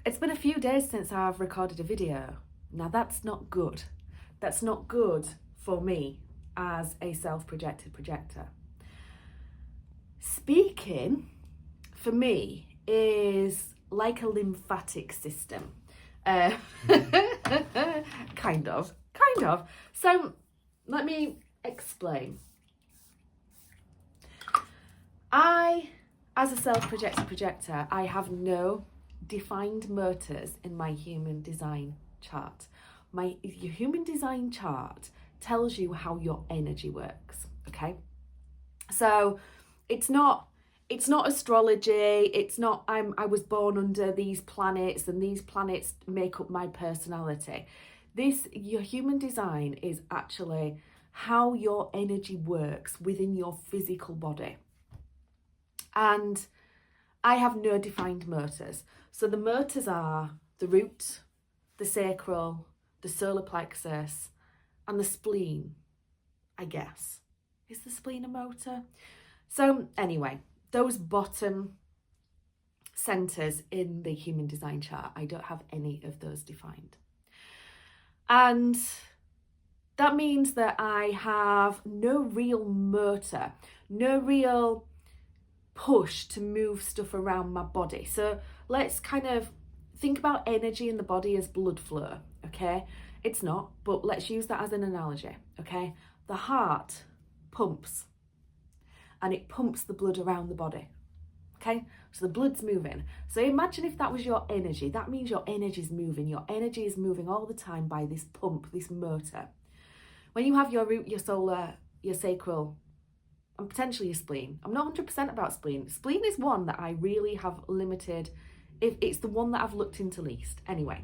It's been a few days since I've recorded a video. Now that's not good. That's not good for me as a self-projected projector. Speaking, for me, is like a lymphatic system. Kind of. So let me explain. As a self-projected projector, I have no defined motors in my human design chart. Your human design chart tells you how your energy works, okay? So it's not astrology, it's not I was born under these planets and these planets make up my personality. Your human design is actually how your energy works within your physical body. And I have no defined motors. So the motors are the root, the sacral, the solar plexus, and the spleen, I guess. Is the spleen a motor? So anyway, those bottom centers in the human design chart, I don't have any of those defined. And that means that I have no real motor, no real push to move stuff around my body. So let's kind of think about energy in the body as blood flow, okay? It's not, but let's use that as an analogy, okay? The heart pumps and it pumps the blood around the body, okay? So the blood's moving. So imagine if that was your energy. That means your energy is moving. Your energy is moving all the time by this pump, this motor. When you have your root, your solar, your sacral, and potentially your spleen. I'm not 100% about spleen. Spleen is one that I really have limited. It's the one that I've looked into least. Anyway,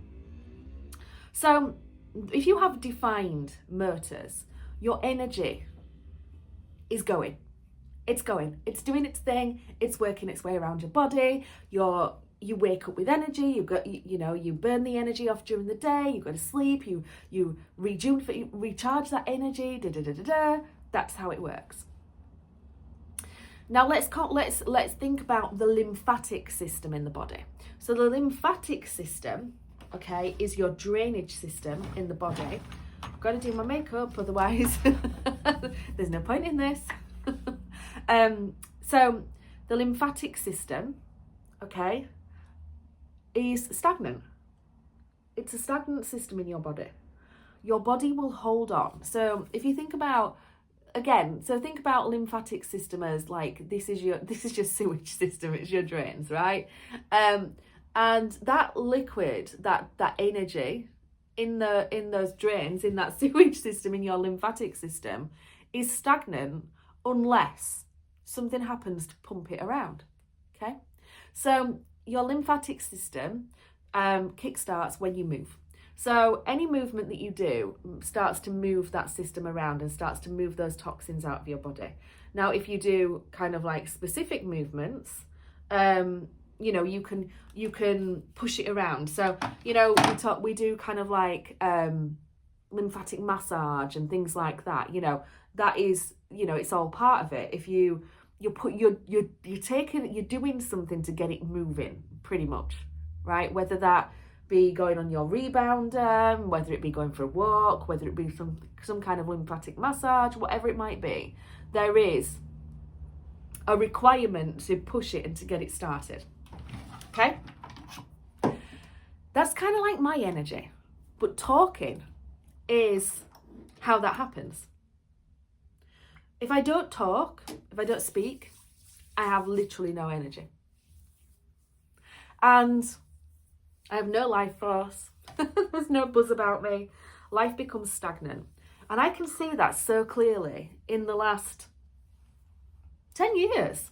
so if you have defined motors, your energy is going. It's going. It's doing its thing. It's working its way around your body. You wake up with energy. You burn the energy off during the day. You go to sleep. You recharge that energy. That's how it works. Now let's think about the lymphatic system in the body. So the lymphatic system, okay, is your drainage system in the body. I've got to do my makeup, otherwise there's no point in this. So the lymphatic system, okay, is stagnant. It's a stagnant system in your body. Your body will hold on. So if you think about think about lymphatic system as like this is your sewage system, it's your drains, right? And that liquid, that energy in those drains, in that sewage system, in your lymphatic system, is stagnant unless something happens to pump it around. Okay, so your lymphatic system kickstarts when you move. So any movement that you do starts to move that system around and starts to move those toxins out of your body. Now, if you do kind of like specific movements, you can push it around. So, we do kind of like lymphatic massage and things like that. That is, it's all part of it. If you're doing something to get it moving, pretty much, right? Whether that be going on your rebounder, whether it be going for a walk, whether it be some kind of lymphatic massage, whatever it might be, there is a requirement to push it and to get it started. Okay? That's kind of like my energy. But talking is how that happens. If I don't talk, if I don't speak, I have literally no energy. And I have no life force. There's no buzz about me. Life becomes stagnant. And I can see that so clearly in the last 10 years.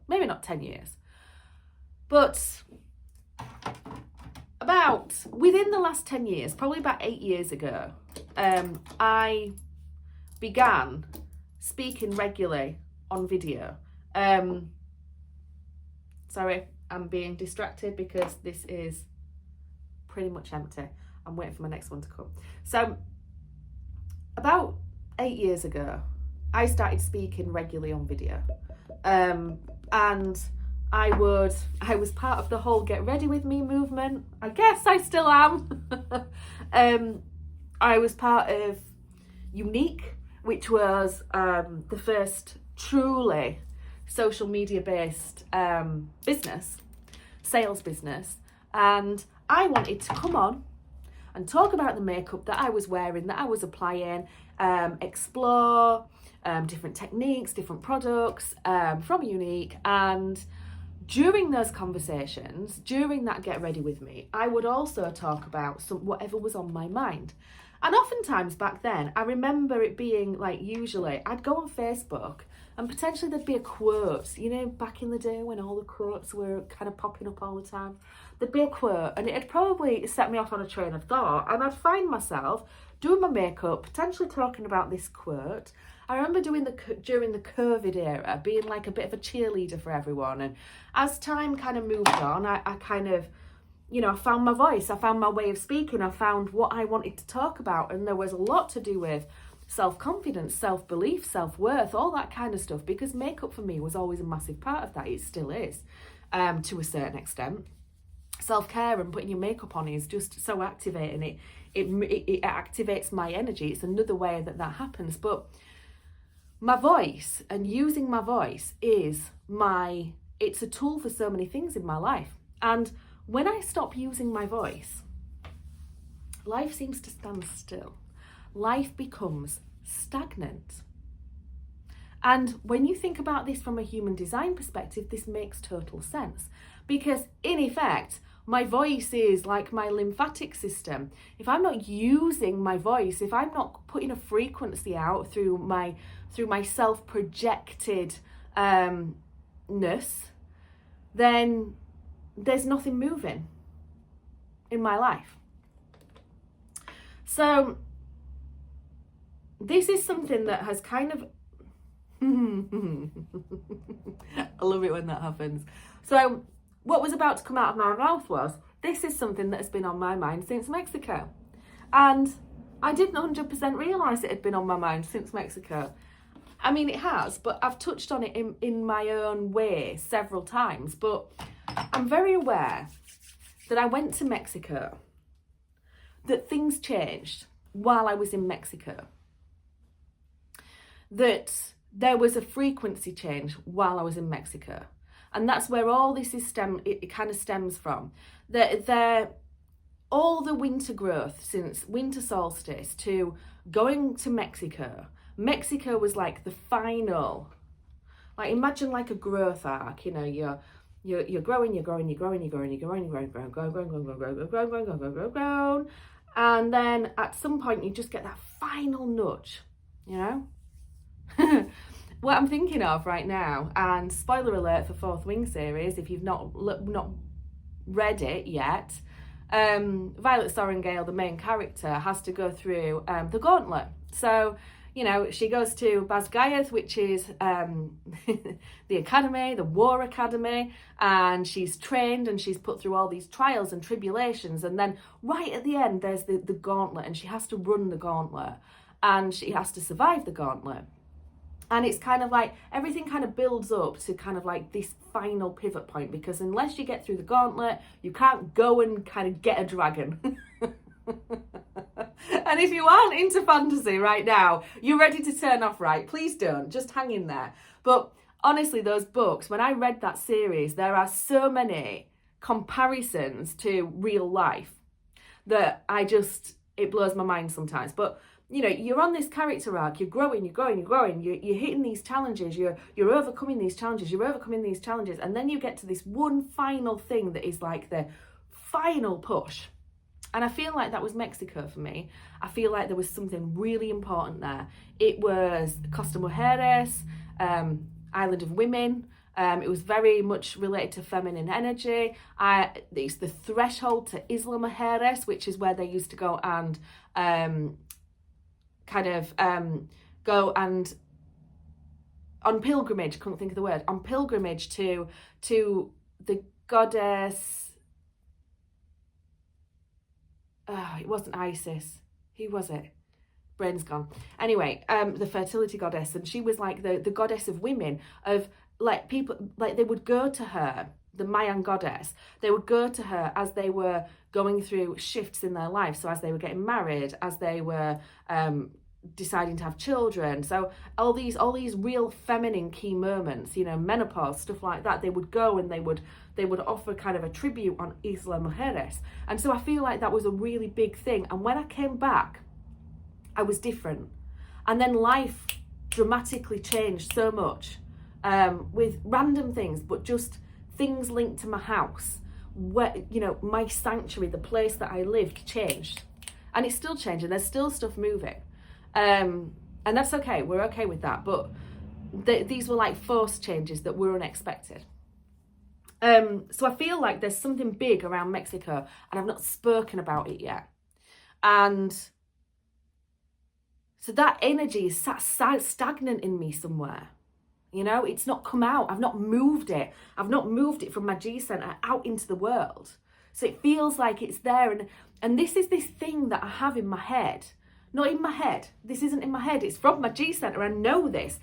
Maybe not 10 years. But within the last 10 years, probably about 8 years ago, I began speaking regularly on video. Sorry, I'm being distracted because this is pretty much empty. I'm waiting for my next one to come. So about 8 years ago, I started speaking regularly on video. And I was part of the whole Get Ready With Me movement. I guess I still am. I was part of Unique, which was the first truly social media based sales business. And I wanted to come on and talk about the makeup that I was wearing, that I was applying, explore different techniques, different products from Unique. And during those conversations, during that Get Ready With Me, I would also talk about whatever was on my mind. And oftentimes back then, I remember it being like, usually I'd go on Facebook and potentially there'd be a quote, you know, back in the day when all the quotes were kind of popping up all the time. There'd be a quote and it'd probably set me off on a train of thought, and I'd find myself doing my makeup, potentially talking about this quote. I remember during the COVID era, being like a bit of a cheerleader for everyone. And as time kind of moved on, I kind of, you know, I found my voice, I found my way of speaking, I found what I wanted to talk about. And there was a lot to do with self-confidence, self-belief, self-worth, all that kind of stuff, because makeup for me was always a massive part of that. It still is, to a certain extent. Self-care and putting your makeup on is just so activating. It activates my energy. It's another way that happens. But my voice and using my voice it's a tool for so many things in my life. And when I stop using my voice, life seems to stand still. Life becomes stagnant. And when you think about this from a human design perspective, this makes total sense. Because in effect, my voice is like my lymphatic system. If I'm not using my voice, if I'm not putting a frequency out through my self-projected ness, then there's nothing moving in my life. So this is something that has kind of I love it when that happens. So what was about to come out of my mouth was, this is something that has been on my mind since Mexico. And I didn't 100% realise it had been on my mind since Mexico. I mean, it has, but I've touched on it in my own way several times. But I'm very aware that I went to Mexico, that things changed while I was in Mexico, that there was a frequency change while I was in Mexico. And that's where all this is it kind of stems from. All the winter growth since winter solstice to going to Mexico. Mexico was like the final, like imagine like a growth arc, you know, you're growing, and then at some point you just get that final nudge, you know? What I'm thinking of right now, and spoiler alert for Fourth Wing series, if you've not read it yet, Violet Sorrengail, the main character, has to go through the gauntlet. So, you know, she goes to Basgayath, which is the academy, the war academy, and she's trained and she's put through all these trials and tribulations. And then right at the end, there's the gauntlet, and she has to run the gauntlet and she has to survive the gauntlet. And it's kind of like everything kind of builds up to kind of like this final pivot point, because unless you get through the gauntlet, you can't go and kind of get a dragon. And if you aren't into fantasy right now, you're ready to turn off, right? Please don't, just hang in there. But honestly, those books, when I read that series, there are so many comparisons to real life that it blows my mind sometimes. But you know, you're on this character arc, you're growing, you're hitting these challenges, you're overcoming these challenges, and then you get to this one final thing that is like the final push. And I feel like that was Mexico for me. I feel like there was something really important there. It was Costa Mujeres, Island of Women. It was very much related to feminine energy. It's the threshold to Isla Mujeres, which is where they used to go and go and on pilgrimage, couldn't think of the word, on pilgrimage to the goddess, it wasn't Isis, who was it? Brain's gone. Anyway, the fertility goddess, and she was like the goddess of women, of like people, like they would go to her, the Mayan goddess, they would go to her as they were going through shifts in their life. So as they were getting married, as they were deciding to have children, so all these real feminine key moments, you know, menopause, stuff like that, they would go and they would offer kind of a tribute on Isla Mujeres. And so I feel like that was a really big thing. And when I came back, I was different. And then life dramatically changed so much, with random things, but just things linked to my house, where, you know, my sanctuary, the place that I lived, changed. And it's still changing. There's still stuff moving. And that's okay. We're okay with that. But these were like forced changes that were unexpected. So I feel like there's something big around Mexico, and I've not spoken about it yet. And so that energy is sat stagnant in me somewhere. You know, it's not come out. I've not moved it. I've not moved it from my G center out into the world. So it feels like it's there. And this is this thing that I have in my head. Not in my head. This isn't in my head. It's from my G center. I know this.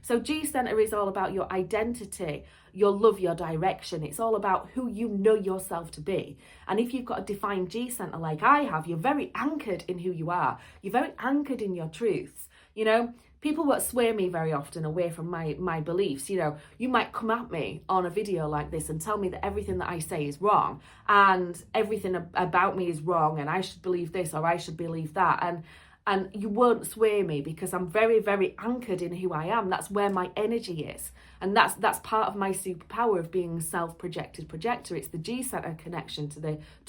So G center is all about your identity, your love, your direction. It's all about who you know yourself to be. And if you've got a defined G center like I have, you're very anchored in who you are. You're very anchored in your truths. You know, people won't sway me very often away from my beliefs. You know, you might come at me on a video like this and tell me that everything that I say is wrong and everything about me is wrong and I should believe this or I should believe that. And you won't sway me because I'm very, very anchored in who I am. That's where my energy is. And that's part of my superpower of being self-projected projector. It's the G-center connection to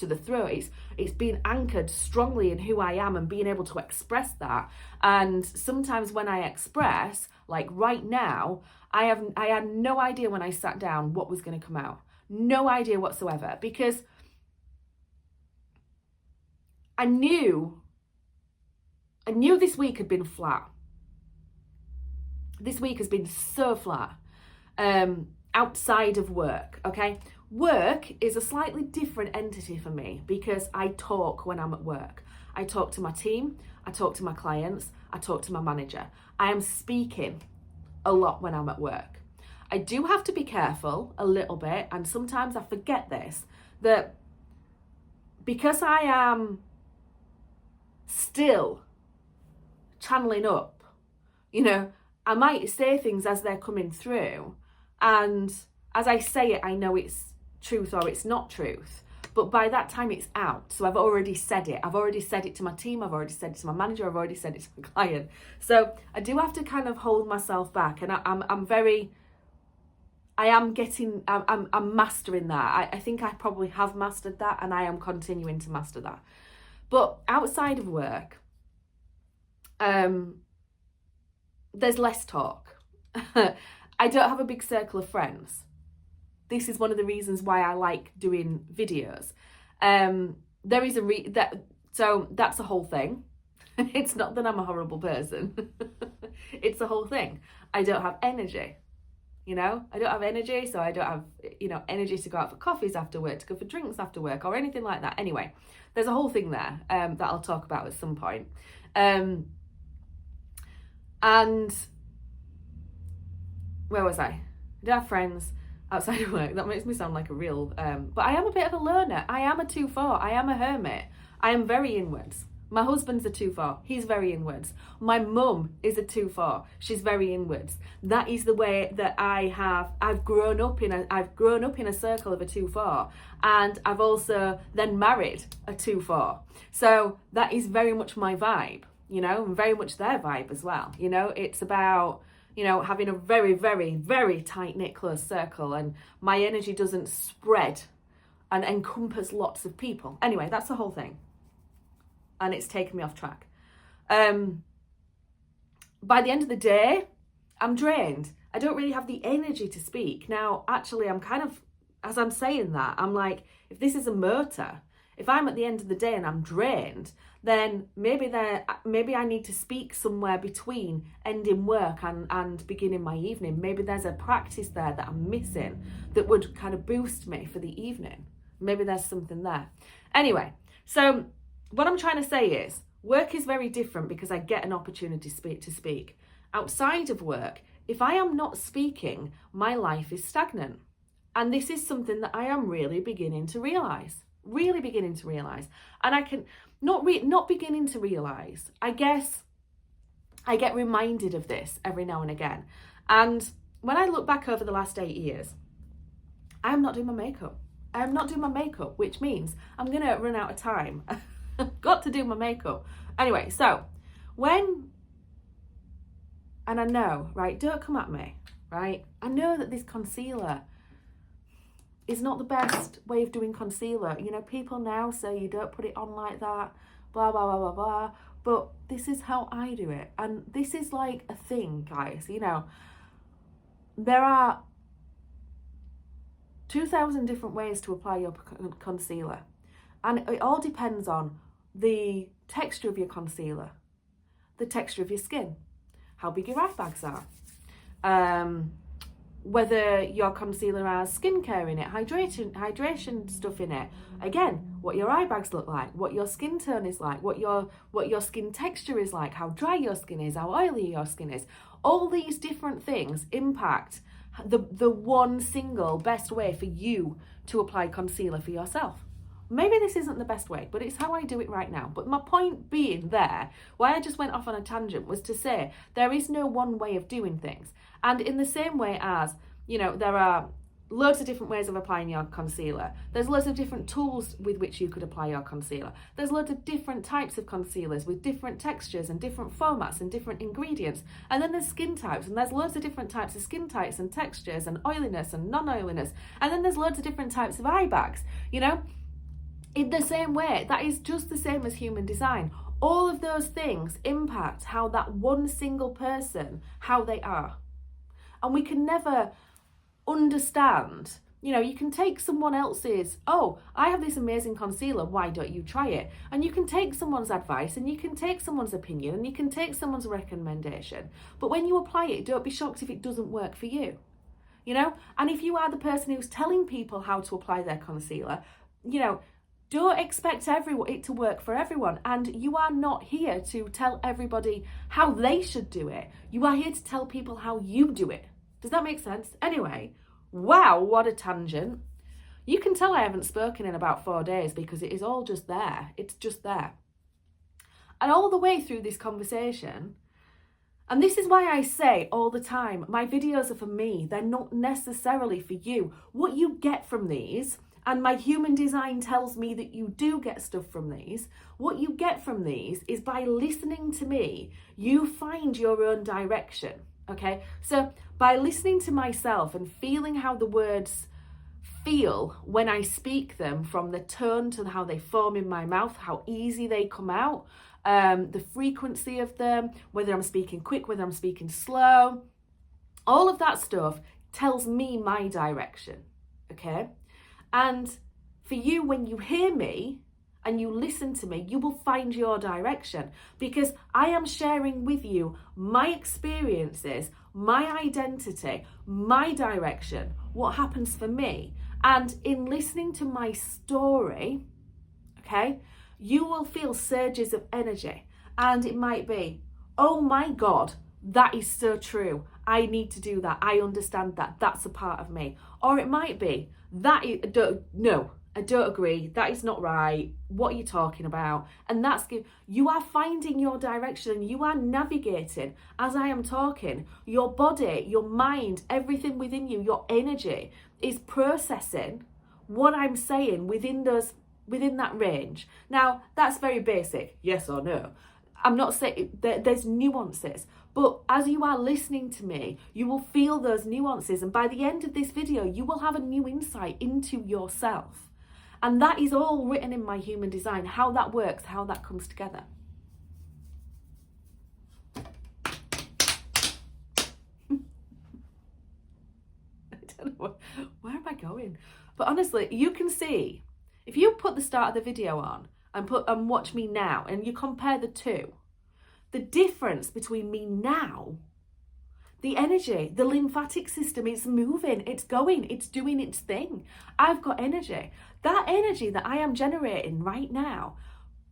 the throat. It's being anchored strongly in who I am and being able to express that. And sometimes when I express, like right now, I had no idea when I sat down what was going to come out. No idea whatsoever, because I knew this week had been flat. This week has been so flat. Outside of work, okay? Work is a slightly different entity for me because I talk when I'm at work. I talk to my team, I talk to my clients, I talk to my manager. I am speaking a lot when I'm at work. I do have to be careful a little bit, and sometimes I forget this, that because I am still channeling up, you know, I might say things as they're coming through, and as I say it, I know it's truth or it's not truth, but by that time it's out. So I've already said it. I've already said it to my team. I've already said it to my manager. I've already said it to my client. So I do have to kind of hold myself back, and I'm mastering that. I think I probably have mastered that, and I am continuing to master that. But outside of work, there's less talk. I don't have a big circle of friends. This is one of the reasons why I like doing videos. There is so that's the whole thing. It's not that I'm a horrible person. It's the whole thing. I don't have energy. You know, I don't have energy, so I don't have, you know, energy to go out for coffees after work, to go for drinks after work, or anything like that. Anyway, there's a whole thing there that I'll talk about at some point. And where was I? I don't have friends outside of work. That makes me sound like a real, but I am a bit of a loner. I am a 2-4. I am a hermit. I am very inwards. My husband's a 2-4. He's very inwards. My mum is a 2-4. She's very inwards. That is the way that I've grown up in a circle of a 2-4, and I've also then married a 2-4. So that is very much my vibe, you know, and very much their vibe as well. You know, it's about, you know, having a very, very, very tight-knit close circle, and my energy doesn't spread and encompass lots of people. Anyway, that's the whole thing. And it's taken me off track. By the end of the day, I'm drained. I don't really have the energy to speak. Now, actually, I'm kind of, as I'm saying that, I'm like, if this is a motor, if I'm at the end of the day and I'm drained, then maybe I need to speak somewhere between ending work and beginning my evening. Maybe there's a practice there that I'm missing that would kind of boost me for the evening. Maybe there's something there. Anyway, so what I'm trying to say is, work is very different because I get an opportunity to speak. Outside of work if I am not speaking, my life is stagnant. And this is something that I am really beginning to realize. And I can not beginning to realize. I guess I get reminded of this every now and again. And when I look back over the last 8 years, I am not doing my makeup. I am not doing my makeup, which means I'm going to run out of time. I've got to do my makeup. Anyway, so and I know, right, don't come at me, right? I know that this concealer is not the best way of doing concealer. You know, people now say you don't put it on like that, blah, blah, blah, blah, blah. But this is how I do it. And this is like a thing, guys. You know, there are 2,000 different ways to apply your concealer. And it all depends on the texture of your concealer, the texture of your skin, how big your eye bags are, whether your concealer has skincare in it, hydration stuff in it. Again, what your eye bags look like, what your skin tone is like, what your skin texture is like, how dry your skin is, how oily your skin is. All these different things impact the one single best way for you to apply concealer for yourself. Maybe this isn't the best way, but it's how I do it right now. But my point being there, why I just went off on a tangent, was to say there is no one way of doing things. And in the same way as, you know, there are loads of different ways of applying your concealer. There's loads of different tools with which you could apply your concealer. There's loads of different types of concealers with different textures and different formats and different ingredients. And then there's skin types, and there's loads of different types of skin types and textures and oiliness and non-oiliness. And then there's loads of different types of eye bags, you know? In the same way, that is just the same as human design. All of those things impact how that one single person, how they are. And we can never understand, you know, you can take someone else's, oh, I have this amazing concealer, why don't you try it? And you can take someone's advice, and you can take someone's opinion, and you can take someone's recommendation. But when you apply it, don't be shocked if it doesn't work for you, you know? And if you are the person who's telling people how to apply their concealer, you know, don't expect it to work for everyone. And you are not here to tell everybody how they should do it. You are here to tell people how you do it. Does that make sense? Anyway, wow, what a tangent. You can tell I haven't spoken in about 4 days because it is all just there. It's just there. And all the way through this conversation, and this is why I say all the time, my videos are for me. They're not necessarily for you. What you get from these, and my human design tells me that you do get stuff from these. What you get from these is by listening to me, you find your own direction, okay? So by listening to myself and feeling how the words feel when I speak them, from the tone to how they form in my mouth, how easy they come out, the frequency of them, whether I'm speaking quick, whether I'm speaking slow, all of that stuff tells me my direction, okay? And for you, when you hear me and you listen to me, you will find your direction, because I am sharing with you my experiences, my identity, my direction, what happens for me. And in listening to my story, okay, you will feel surges of energy. And it might be, oh my God, that is so true. I need to do that. I understand that. That's a part of me. Or it might be, no, I don't agree. That is not right. What are you talking about? And that's good. You are finding your direction. You are navigating as I am talking. Your body, your mind, everything within you, your energy is processing what I'm saying within that range. Now, that's very basic. Yes or no. I'm not saying there's nuances, but as you are listening to me, you will feel those nuances. And by the end of this video, you will have a new insight into yourself. And that is all written in my human design, how that works, how that comes together. I don't know, where am I going? But honestly, you can see, if you put the start of the video on and watch me now, and you compare the two, the difference between me now, the energy, the lymphatic system is moving, it's going, it's doing its thing. I've got energy. That energy that I am generating right now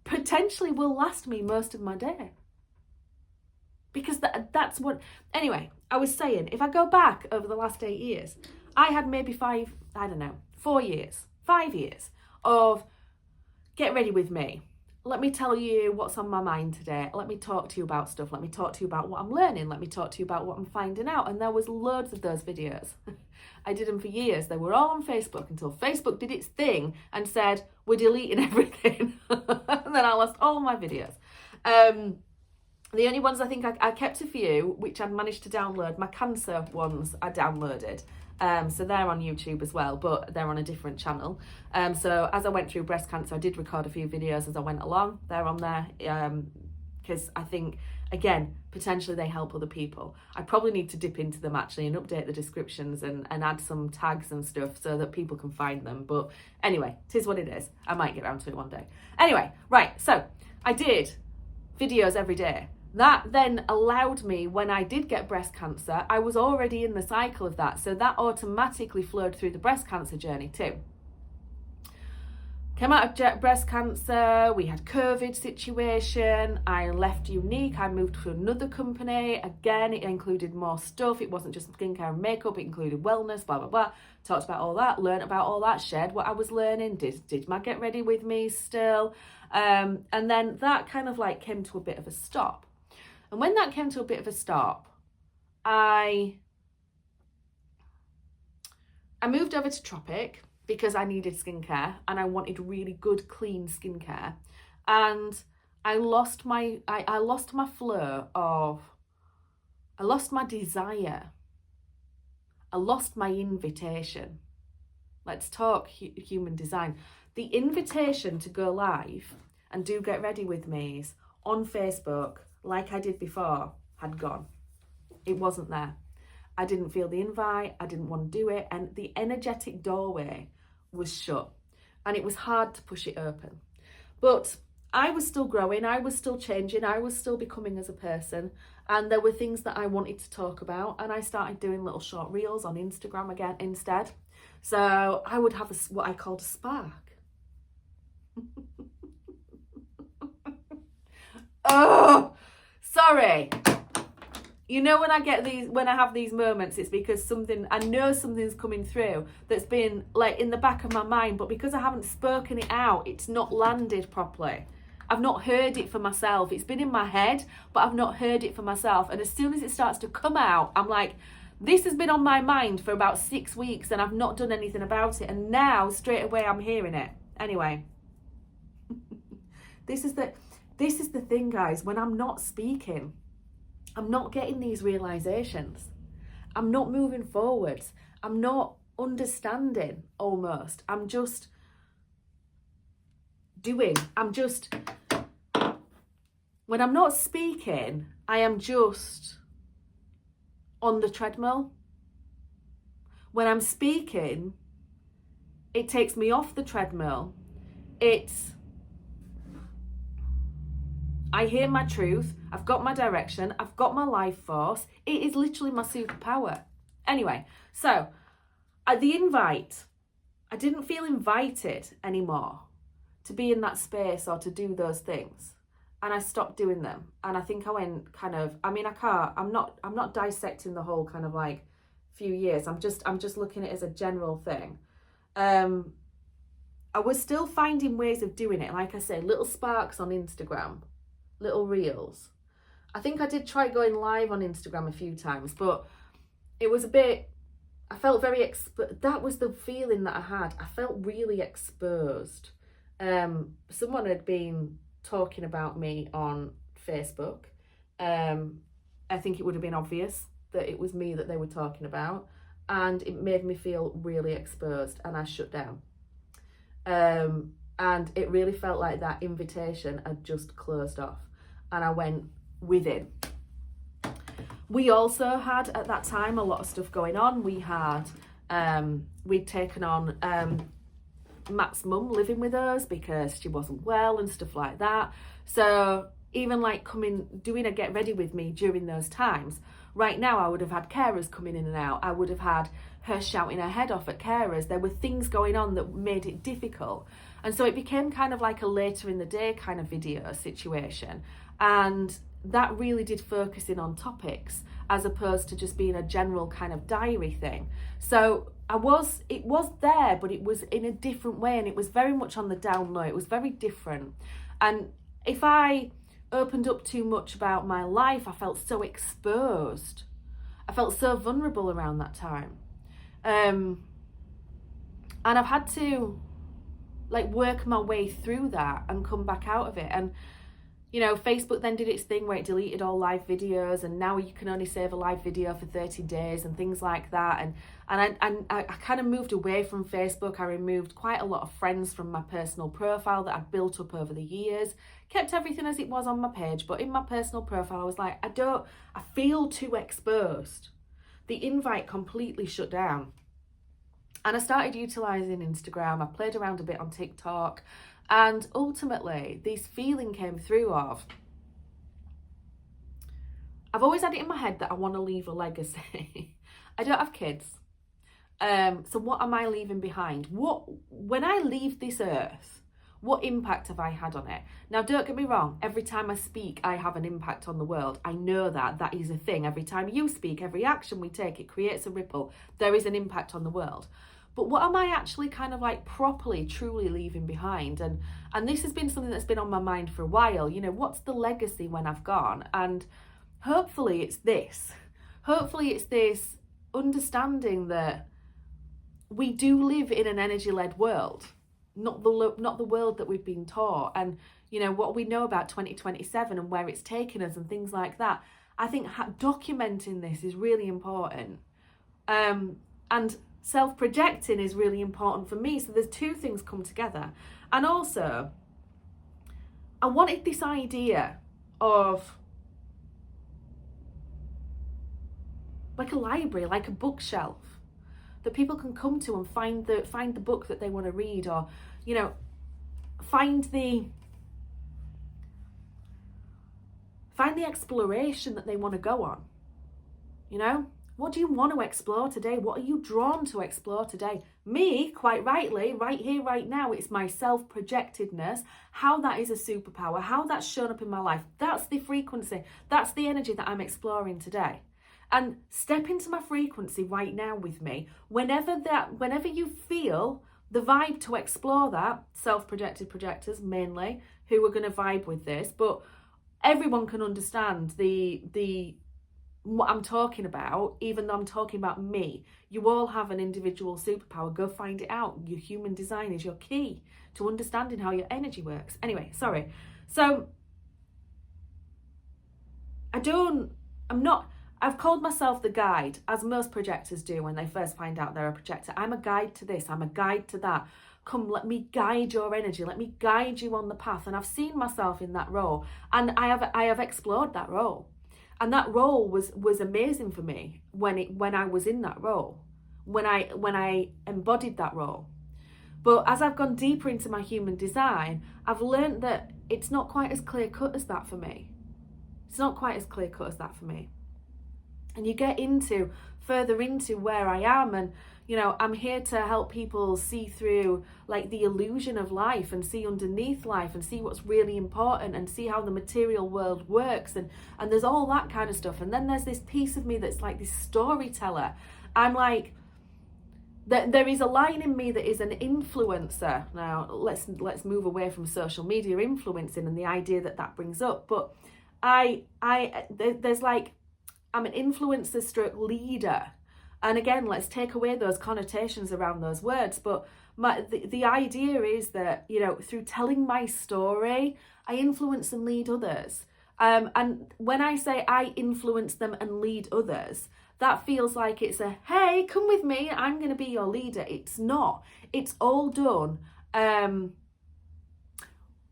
potentially will last me most of my day. Because that's what, anyway, I was saying, if I go back over the last 8 years, I had maybe 4 years, 5 years of get ready with me. Let me tell you what's on my mind today. Let me talk to you about stuff. Let me talk to you about what I'm learning. Let me talk to you about what I'm finding out. And there was loads of those videos. I did them for years. They were all on Facebook until Facebook did its thing and said, we're deleting everything. And then I lost all my videos. The only ones I think I kept a few, which I'd managed to download. My cancer ones I downloaded. So they're on YouTube as well, but they're on a different channel. So as I went through breast cancer, I did record a few videos as I went along. They're on there because I think, again, potentially they help other people. I probably need to dip into them actually and update the descriptions and add some tags and stuff so that people can find them. But anyway, it is what it is. I might get around to it one day. Anyway, right, so I did videos every day. That then allowed me, when I did get breast cancer, I was already in the cycle of that. So that automatically flowed through the breast cancer journey too. Came out of breast cancer, we had COVID situation, I left Unique, I moved to another company. Again, it included more stuff. It wasn't just skincare and makeup, it included wellness, blah, blah, blah. Talked about all that, learned about all that, shared what I was learning, did my get ready with me still. And then that kind of like came to a bit of a stop. And when that came to a bit of a stop, I moved over to Tropic because I needed skincare and I wanted really good, clean skincare. And I lost my flow of, I lost my desire. I lost my invitation. Let's talk human design. The invitation to go live and do Get Ready With Me's on Facebook, like I did before, had gone. It wasn't there. I didn't feel the invite. I didn't want to do it. And the energetic doorway was shut. And it was hard to push it open. But I was still growing. I was still changing. I was still becoming as a person. And there were things that I wanted to talk about. And I started doing little short reels on Instagram again instead. So I would have what I called a spark. Oh, sorry. You know, when I have these moments, it's because I know something's coming through that's been like in the back of my mind, but because I haven't spoken it out, it's not landed properly. I've not heard it for myself. It's been in my head, but I've not heard it for myself. And as soon as it starts to come out, I'm like, this has been on my mind for about 6 weeks and I've not done anything about it. And now straight away I'm hearing it. Anyway, this is the thing, guys. When I'm not speaking, I'm not getting these realizations. I'm not moving forwards. I'm not understanding almost. I'm just doing. When I'm not speaking, I am just on the treadmill. When I'm speaking, it takes me off the treadmill. I hear my truth, I've got my direction, I've got my life force. It is literally my superpower. Anyway, so the invite, I didn't feel invited anymore to be in that space or to do those things. And I stopped doing them. And I think I went kind of, I'm not dissecting the whole kind of like few years. I'm just looking at it as a general thing. I was still finding ways of doing it. Like I say, little sparks on Instagram. Little reels. I think I did try going live on Instagram a few times, but it was a bit, I felt very that was the feeling that I had. I felt really exposed. Someone had been talking about me on Facebook. I think it would have been obvious that it was me that they were talking about, and it made me feel really exposed, and I shut down. And it really felt like that invitation had just closed off. And I went within. We also had at that time a lot of stuff going on. We had, we'd taken on Matt's mum living with us because she wasn't well and stuff like that. So even like doing a Get Ready With Me during those times, right now I would have had carers coming in and out. I would have had her shouting her head off at carers. There were things going on that made it difficult. And so it became kind of like a later in the day kind of video situation. And that really did focus in on topics as opposed to just being a general kind of diary thing. So it was there, but it was in a different way, and it was very much on the down low. It was very different. And if I opened up too much about my life, I felt so exposed. I felt so vulnerable around that time. And I've had to like work my way through that and come back out of it. And you know, Facebook then did its thing where it deleted all live videos, and now you can only save a live video for 30 days and things like that. And I kind of moved away from Facebook. I removed quite a lot of friends from my personal profile that I'd built up over the years. Kept everything as it was on my page, but in my personal profile, I was like, I feel too exposed. The invite completely shut down. And I started utilising Instagram. I played around a bit on TikTok. And ultimately, this feeling came through of, I've always had it in my head that I want to leave a legacy. I don't have kids. So what am I leaving behind? When I leave this earth, what impact have I had on it? Now, don't get me wrong. Every time I speak, I have an impact on the world. I know that is a thing. Every time you speak, every action we take, it creates a ripple. There is an impact on the world. But what am I actually kind of like properly, truly leaving behind? And this has been something that's been on my mind for a while. You know, what's the legacy when I've gone? And hopefully it's this. Hopefully it's this understanding that we do live in an energy-led world, not the world that we've been taught. And, you know, what we know about 2027 and where it's taken us and things like that. I think documenting this is really important. And self-projecting is really important for me. So there's two things come together. And also, I wanted this idea of like a library, like a bookshelf that people can come to and find the book that they want to read, or, you know, find the exploration that they want to go on. You know? What do you want to explore today? What are you drawn to explore today? Me, quite rightly, right here, right now, it's my self-projectedness, how that is a superpower, how that's shown up in my life. That's the frequency. That's the energy that I'm exploring today. And step into my frequency right now with me. Whenever you feel the vibe to explore that, self-projected projectors mainly, who are going to vibe with this, but everyone can understand the what I'm talking about, even though I'm talking about me. You all have an individual superpower. Go find it out. Your human design is your key to understanding how your energy works. Anyway, sorry. So I've called myself the guide, as most projectors do when they first find out they're a projector. I'm a guide to this, I'm a guide to that. Come, let me guide your energy. Let me guide you on the path. And I've seen myself in that role. And I have explored that role. And that role was amazing for me when I was in that role, when I embodied that role. But as I've gone deeper into my human design, I've learned that it's not quite as clear cut as that for me. It's not quite as clear cut as that for me. And you get further into where I am, and you know, I'm here to help people see through like the illusion of life and see underneath life and see what's really important and see how the material world works, and there's all that kind of stuff. And then there's this piece of me that's like this storyteller. I'm like, there is a line in me that is an influencer. Now let's move away from social media influencing and the idea that brings up, but there's like, I'm an influencer stroke leader. And again, let's take away those connotations around those words. But the idea is that, you know, through telling my story, I influence and lead others. And when I say I influence them and lead others, that feels like it's a, hey, come with me, I'm going to be your leader. It's not. It's all done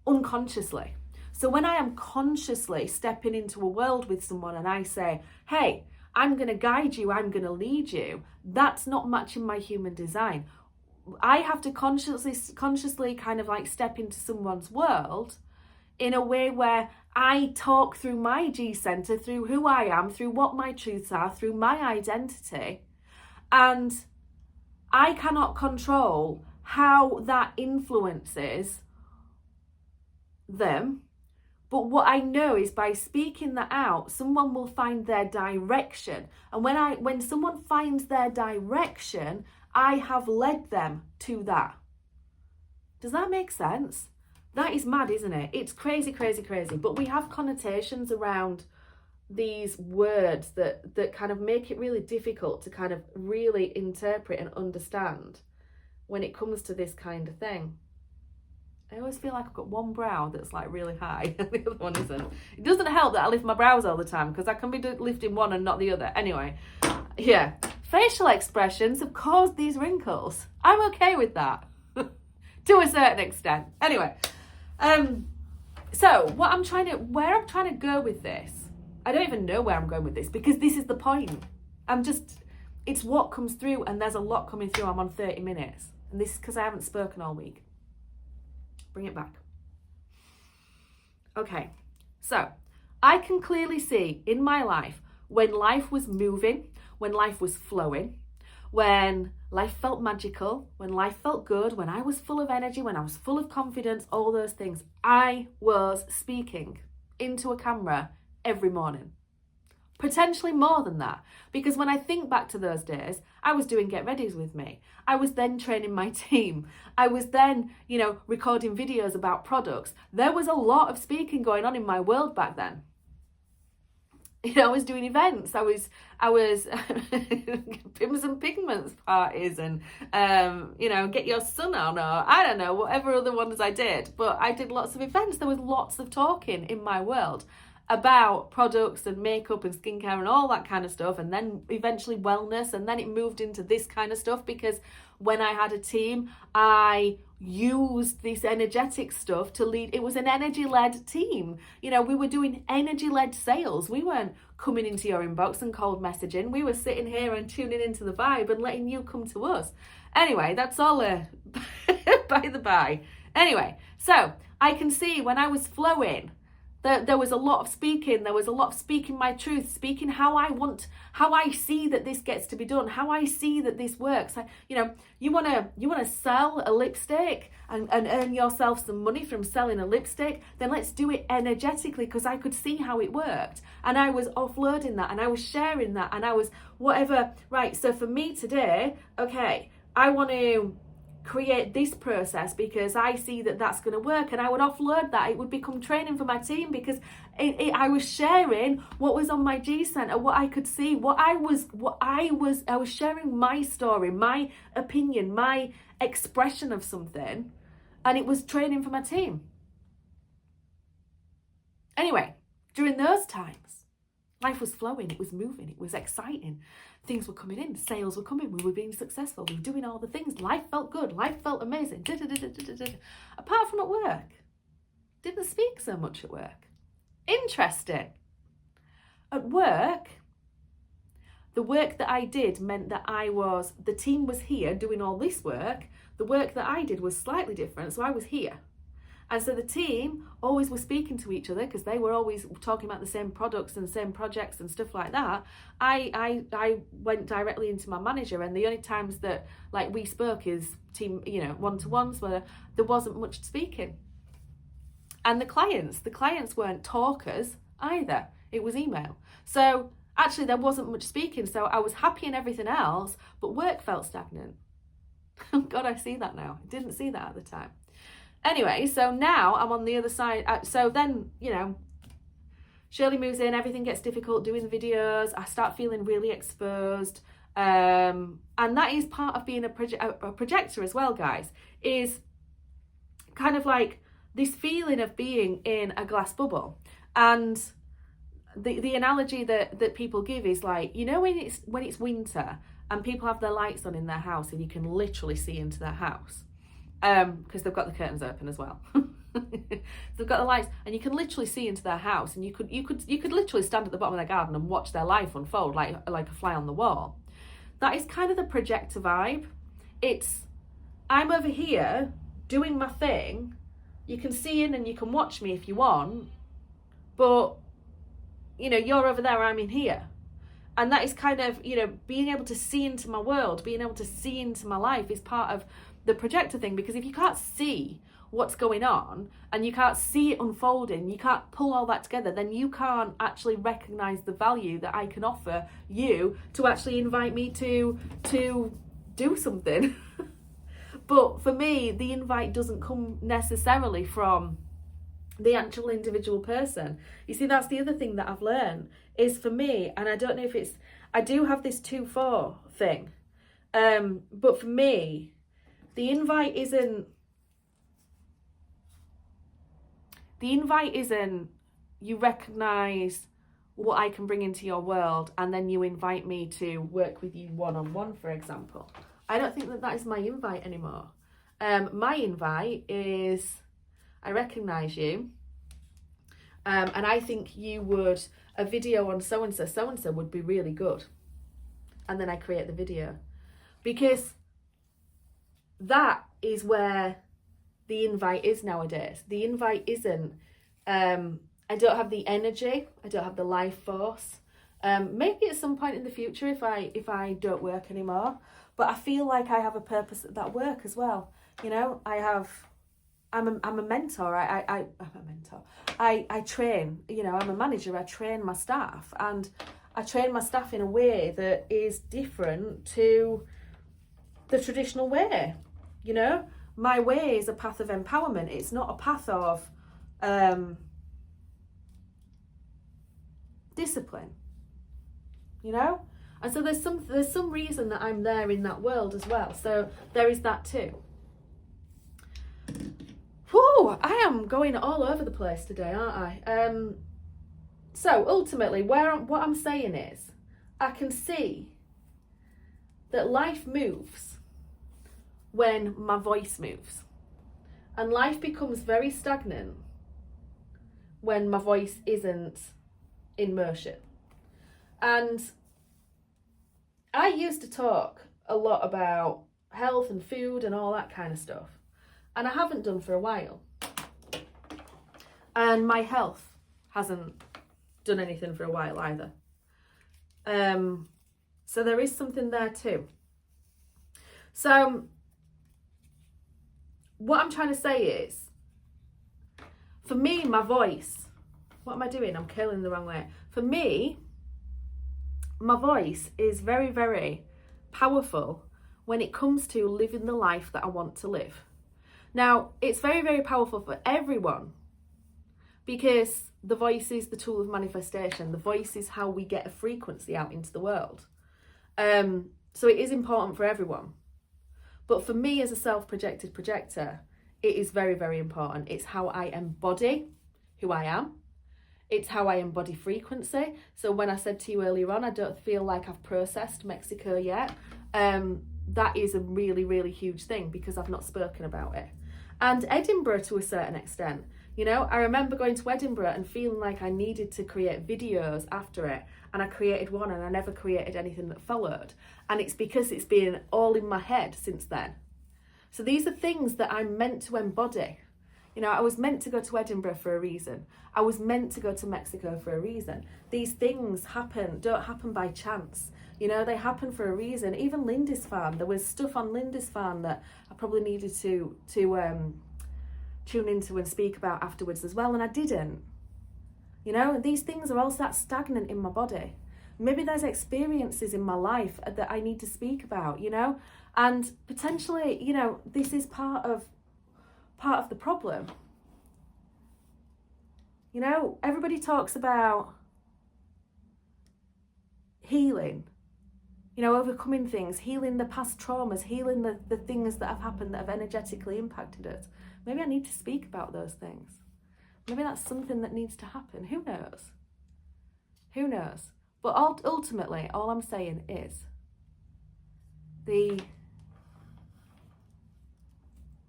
unconsciously. So when I am consciously stepping into a world with someone and I say, hey, I'm going to guide you, I'm going to lead you, that's not matching my human design. I have to consciously kind of like step into someone's world in a way where I talk through my G center, through who I am, through what my truths are, through my identity. And I cannot control how that influences them, But what I know is by speaking that out, someone will find their direction. And when someone finds their direction, I have led them to that. Does that make sense? That is mad, isn't it? It's crazy, crazy, crazy. But we have connotations around these words that kind of make it really difficult to kind of really interpret and understand when it comes to this kind of thing. I always feel like I've got one brow that's like really high and the other one isn't. It doesn't help that I lift my brows all the time because I can be lifting one and not the other. Anyway, yeah. Facial expressions have caused these wrinkles. I'm okay with that to a certain extent. Anyway, so where I'm trying to go with this, I don't even know where I'm going with this because this is the point. It's what comes through, and there's a lot coming through. I'm on 30 minutes and this is because I haven't spoken all week. Bring it back. Okay, so I can clearly see in my life when life was moving, when life was flowing, when life felt magical, when life felt good, when I was full of energy, when I was full of confidence, all those things, I was speaking into a camera every morning. Potentially more than that, because when I think back to those days, I was doing get readies with me. I was then training my team. I was then, recording videos about products. There was a lot of speaking going on in my world back then. I was doing events. I was Pims and Pigments parties and get your son on, or I don't know, whatever other ones I did. But I did lots of events. There was lots of talking in my world about products and makeup and skincare and all that kind of stuff, and then eventually wellness, and then it moved into this kind of stuff because when I had a team, I used this energetic stuff to lead. It was an energy-led team. We were doing energy-led sales. We weren't coming into your inbox and cold messaging. We were sitting here and tuning into the vibe and letting you come to us. Anyway, that's all by the by. Anyway, so I can see when I was flowing, there was a lot of speaking. There was a lot of speaking my truth, speaking how I see that this gets to be done, how I see that this works. You want to sell a lipstick and earn yourself some money from selling a lipstick, then let's do it energetically, because I could see how it worked. And I was offloading that and I was sharing that and I was whatever. Right, so for me today, okay, I want to create this process because I see that that's going to work, and I would offload that. It would become training for my team because I was sharing what was on my G center, what I could see, I was sharing my story, my opinion, my expression of something, and it was training for my team. Anyway, during those times, life was flowing, it was moving, it was exciting. Things were coming in, sales were coming, we were being successful, we were doing all the things, life felt good, life felt amazing. Apart from at work, didn't speak so much at work. Interesting. At work, the work that I did meant that the team was here doing all this work. The work that I did was slightly different, so I was here. And so the team always were speaking to each other because they were always talking about the same products and the same projects and stuff like that. I went directly into my manager, and the only times that we spoke is team, one-to-ones where there wasn't much speaking. And the clients weren't talkers either. It was email. So actually there wasn't much speaking. So I was happy in everything else, but work felt stagnant. God, I see that now. I didn't see that at the time. Anyway, so now I'm on the other side. So then, Shirley moves in, everything gets difficult doing the videos. I start feeling really exposed. And that is part of being a projector as well, guys, is kind of like this feeling of being in a glass bubble. And the analogy that people give is when it's winter and people have their lights on in their house and you can literally see into their house. Because they've got the curtains open as well. They've got the lights, and you can literally see into their house, and you could literally stand at the bottom of their garden and watch their life unfold like a fly on the wall. That is kind of the projector vibe. I'm over here doing my thing. You can see in and you can watch me if you want, but you're over there, I'm in here. And that is kind of, being able to see into my world, being able to see into my life is part of the projector thing, because if you can't see what's going on and you can't see it unfolding, you can't pull all that together, then you can't actually recognize the value that I can offer you to actually invite me to do something. But for me, the invite doesn't come necessarily from the actual individual person. You see, that's the other thing that I've learned is, for me, and I don't know if it's, I do have this 2-4 thing, but for me, the invite isn't you recognize what I can bring into your world and then you invite me to work with you one-on-one, for example. I don't think that that is my invite anymore. My invite is, I recognize you, and I think you would, a video on so-and-so would be really good. And then I create the video. Because that is where the invite is nowadays. The invite isn't, I don't have the energy, I don't have the life force. Maybe at some point in the future if I don't work anymore, but I feel like I have a purpose at that work as well. You know, I'm a mentor. I'm a mentor. I train, you know, I'm a manager. I train my staff, and I train my staff in a way that is different to the traditional way. You know, my way is a path of empowerment. It's not a path of discipline. You know, and so there's some reason that I'm there in that world as well. So there is that too. Whew, I am going all over the place today, aren't I? So ultimately, what I'm saying is, I can see that life moves when my voice moves, and life becomes very stagnant when my voice isn't in motion. And I used to talk a lot about health and food and all that kind of stuff, and I haven't done for a while. And my health hasn't done anything for a while either. So there is something there too. So what I'm trying to say is, for me, my voice, what am I doing? I'm curling the wrong way. For me, my voice is very, very powerful when it comes to living the life that I want to live. Now, it's very, very powerful for everyone, because the voice is the tool of manifestation. The voice is how we get a frequency out into the world. So it is important for everyone. But for me as a self-projected projector, it is very, very important. It's how I embody who I am. It's how I embody frequency. So when I said to you earlier on, I don't feel like I've processed Mexico yet, that is a really, really huge thing, because I've not spoken about it. And Edinburgh to a certain extent. You know, I remember going to Edinburgh and feeling like I needed to create videos after it. And I created one, and I never created anything that followed. And it's because it's been all in my head since then. So these are things that I'm meant to embody. You know, I was meant to go to Edinburgh for a reason. I was meant to go to Mexico for a reason. These things don't happen by chance. You know, they happen for a reason. Even Lindisfarne, there was stuff on Lindisfarne that I probably needed to tune into and speak about afterwards as well, and I didn't. You know, these things are all that stagnant in my body. Maybe there's experiences in my life that I need to speak about, you know, and potentially, you know, this is part of the problem. You know, everybody talks about healing, you know, overcoming things, healing the past traumas, healing the things that have happened that have energetically impacted us. Maybe I need to speak about those things. Maybe that's something that needs to happen. Who knows? Who knows? But ultimately, all I'm saying is, the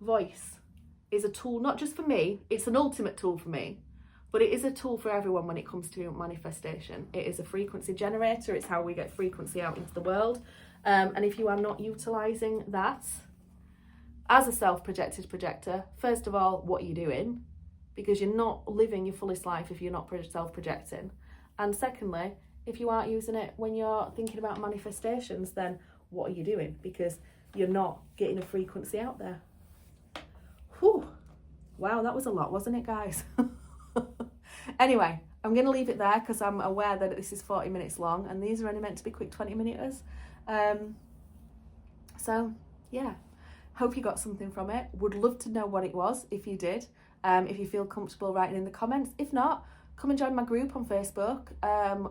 voice is a tool, not just for me, it's an ultimate tool for me, but it is a tool for everyone when it comes to manifestation. It is a frequency generator. It's how we get frequency out into the world. And if you are not utilising that as a self-projected projector, first of all, what are you doing? Because you're not living your fullest life if you're not self-projecting. And secondly, if you aren't using it when you're thinking about manifestations, then what are you doing? Because you're not getting a frequency out there. Whew. Wow, that was a lot, wasn't it, guys? Anyway, I'm going to leave it there because I'm aware that this is 40 minutes long and these are only meant to be quick 20-minuters. So, yeah, hope you got something from it. Would love to know what it was if you did. If you feel comfortable writing in the comments. If not, come and join my group on Facebook,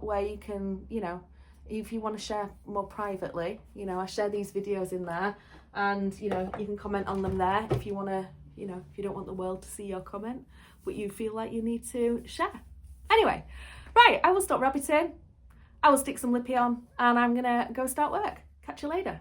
where you can, you know, if you want to share more privately, you know, I share these videos in there and, you know, you can comment on them there if you want to, you know, if you don't want the world to see your comment, but you feel like you need to share. Anyway, right, I will stop rabbiting. I will stick some lippy on and I'm going to go start work. Catch you later.